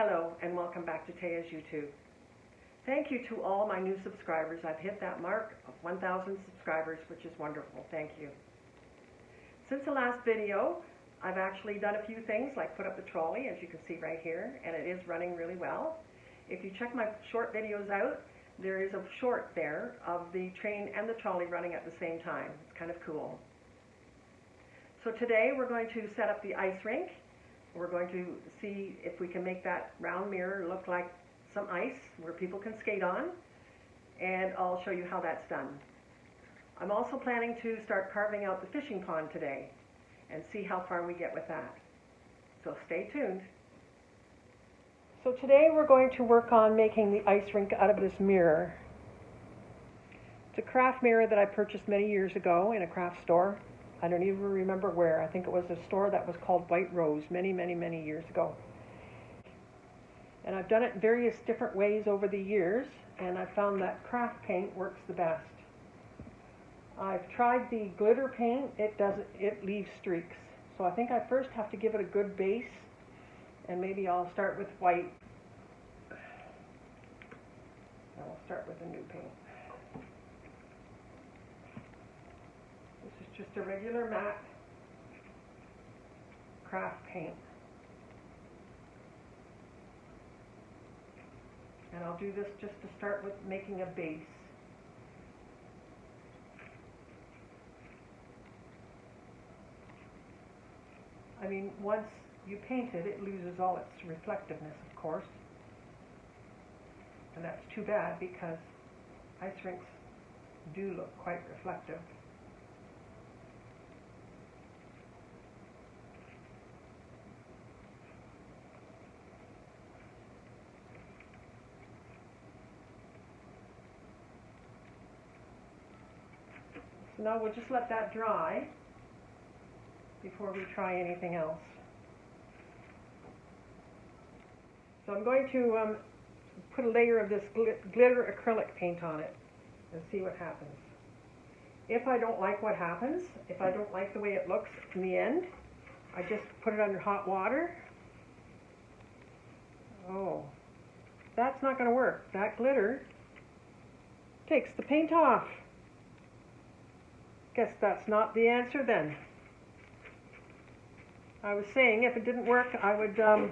Hello and welcome back to Taya's YouTube. Thank you to all my new subscribers. I've hit that mark of 1,000 subscribers, which is wonderful. Thank you. Since the last video, I've actually done a few things like put up the trolley, as you can see right here, and it is running really well. If you check my short videos out, there is a short there of the train and the trolley running at the same time. It's kind of cool. So today we're going to set up the ice rink. We're going to see if we can make that round mirror look like some ice where people can skate on, and I'll show you how that's done. I'm also planning to start carving out the fishing pond today and see how far we get with that. So stay tuned. So today we're going to work on making the ice rink out of this mirror. It's a craft mirror that I purchased many years ago in a craft store. I don't even remember where. I think it was a store that was called White Rose many years ago. And I've done it in various different ways over the years, and I've found that craft paint works the best. I've tried the glitter paint. It leaves streaks. So I think I first have to give it a good base, and maybe I'll start with white. And I'll start with a new paint. This is just a regular matte craft paint. And I'll do this just to start with making a base. I mean, once you paint it, it loses all its reflectiveness, of course. And that's too bad because ice rinks do look quite reflective. So now we'll just let that dry before we try anything else. So I'm going to put a layer of this glitter acrylic paint on it and see what happens. If I don't like what happens, if I don't like the way it looks in the end, I just put it under hot water. Oh, that's not going to work. That glitter takes the paint off. Guess that's not the answer then. I was saying if it didn't work, I would, although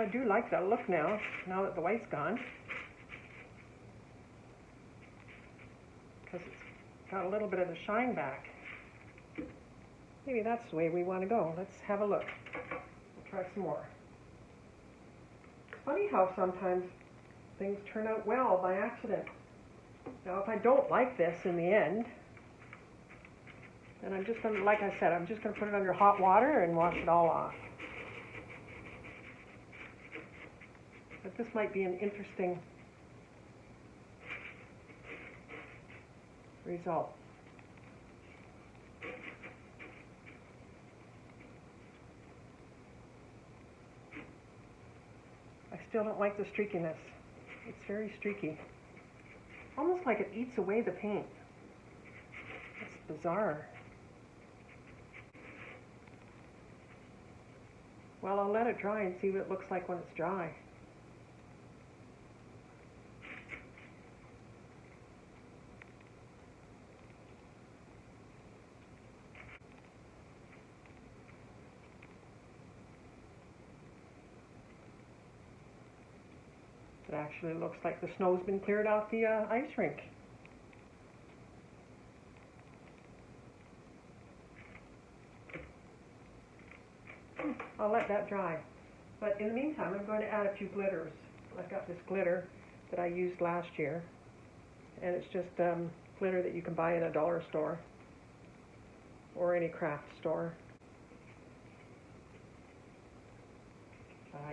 I do like that look now that the white's gone. Because it's got a little bit of the shine back. Maybe that's the way we want to go. Let's have a look. We'll try some more. It's funny how sometimes things turn out well by accident. Now if I don't like this in the end, then I'm just going to, like I said, I'm just going to put it under hot water and wash it all off. But this might be an interesting result. I still don't like the streakiness. It's very streaky. Almost like it eats away the paint. It's bizarre. Well, I'll let it dry and see what it looks like when it's dry. It actually looks like the snow's been cleared off the ice rink. I'll let that dry. But in the meantime, I'm going to add a few glitters. I've got this glitter that I used last year, and it's just glitter that you can buy in a dollar store or any craft store.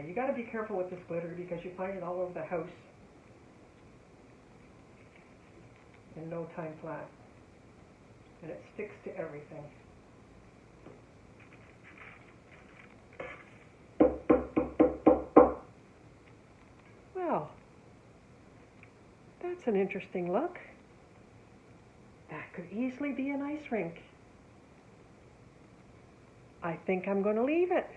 You got to be careful with this glitter because you find it all over the house in no time flat, and it sticks to everything. Well, that's an interesting look. That could easily be an ice rink. I think I'm going to leave it.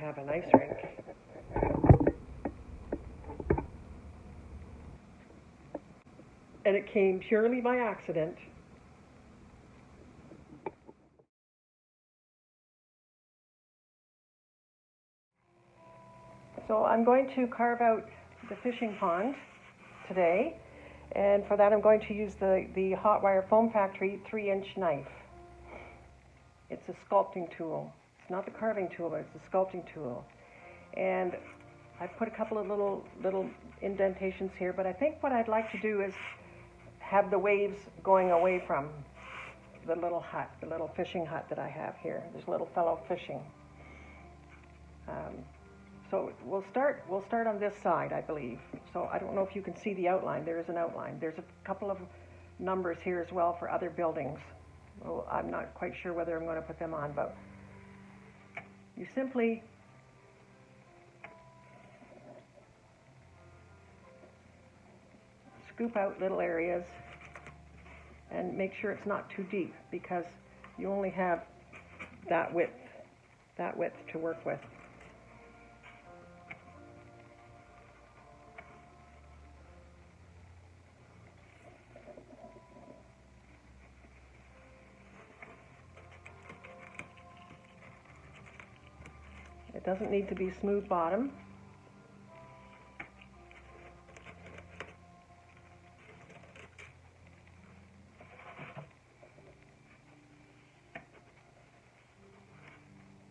have an ice rink. And it came purely by accident. So I'm going to carve out the fishing pond today, and for that I'm going to use the Hot Wire Foam Factory 3-inch knife. It's a sculpting tool. It's not the carving tool, but it's a sculpting tool. And I've put a couple of little indentations here, but I think what I'd like to do is have the waves going away from the little hut, the little fishing hut that I have here. There's a little fellow fishing. So we'll start on this side, I believe. So I don't know if you can see the outline. There is an outline. There's a couple of numbers here as well for other buildings. Well, I'm not quite sure whether I'm going to put them on, but you simply scoop out little areas and make sure it's not too deep, because you only have that width to work with. It doesn't need to be smooth bottom.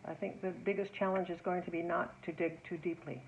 I think the biggest challenge is going to be not to dig too deeply.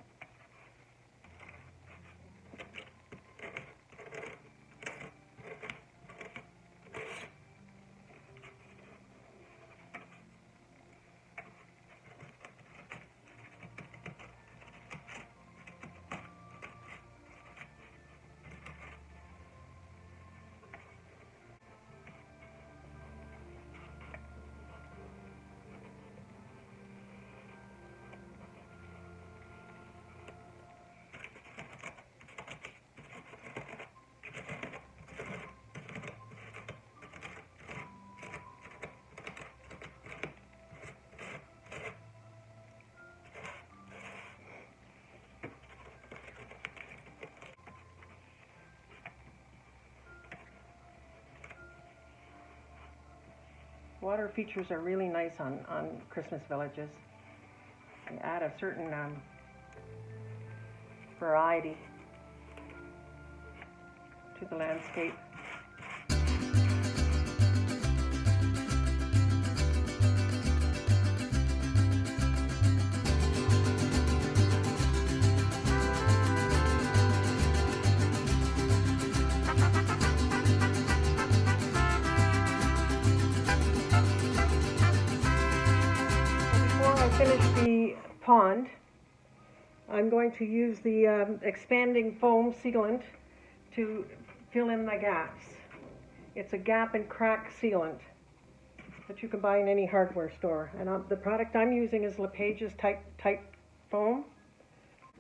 Water features are really nice on Christmas villages. They add a certain variety to the landscape. Finish the pond, I'm going to use the expanding foam sealant to fill in the gaps. It's a gap and crack sealant that you can buy in any hardware store. And the product I'm using is LePage's tight foam,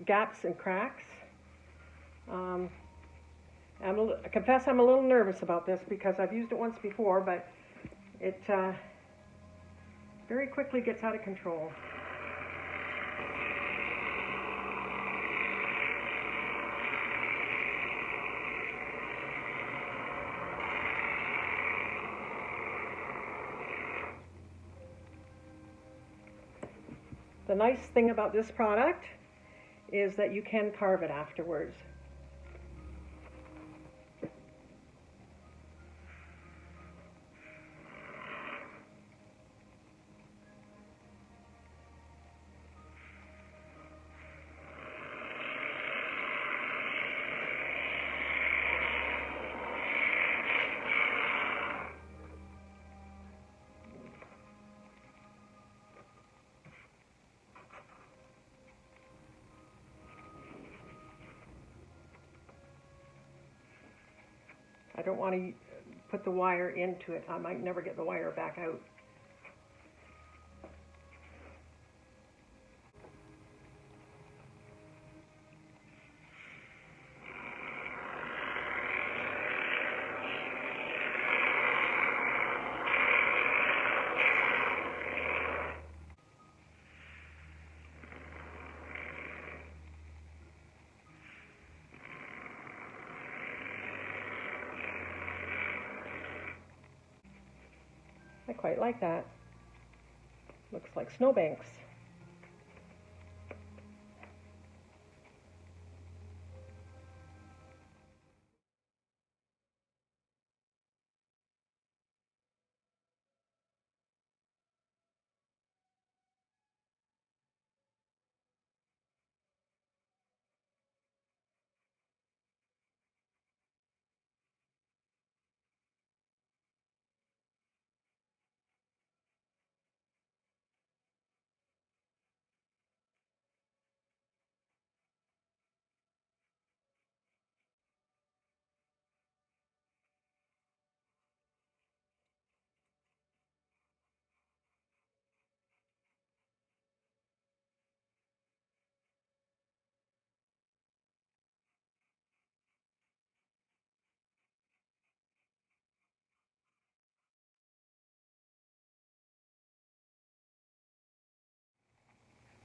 gaps and cracks. I confess I'm a little nervous about this because I've used it once before, but it very quickly gets out of control. The nice thing about this product is that you can carve it afterwards. I don't want to put the wire into it. I might never get the wire back out. I quite like that. Looks like snowbanks.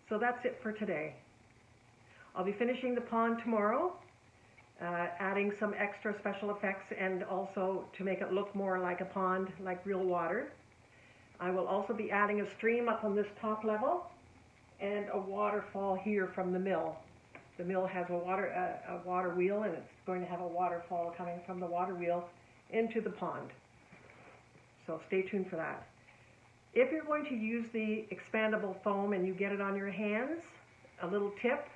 So that's it for today. I'll be finishing the pond tomorrow, adding some extra special effects and also to make it look more like a pond, like real water. I will also be adding a stream up on this top level and a waterfall here from the mill. The mill has a water wheel, and it's going to have a waterfall coming from the water wheel into the pond. So stay tuned for that. If you're going to use the expandable foam and you get it on your hands, a little tip,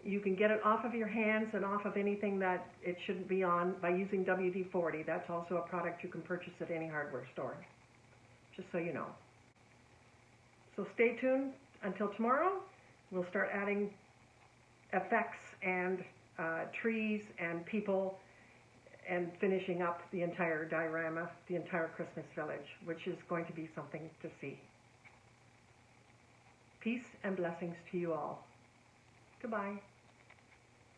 you can get it off of your hands and off of anything that it shouldn't be on by using WD-40. That's also a product you can purchase at any hardware store, just so you know. So stay tuned until tomorrow. We'll start adding effects and trees and people and finishing up the entire diorama, the entire Christmas village, which is going to be something to see. Peace and blessings to you all. Goodbye.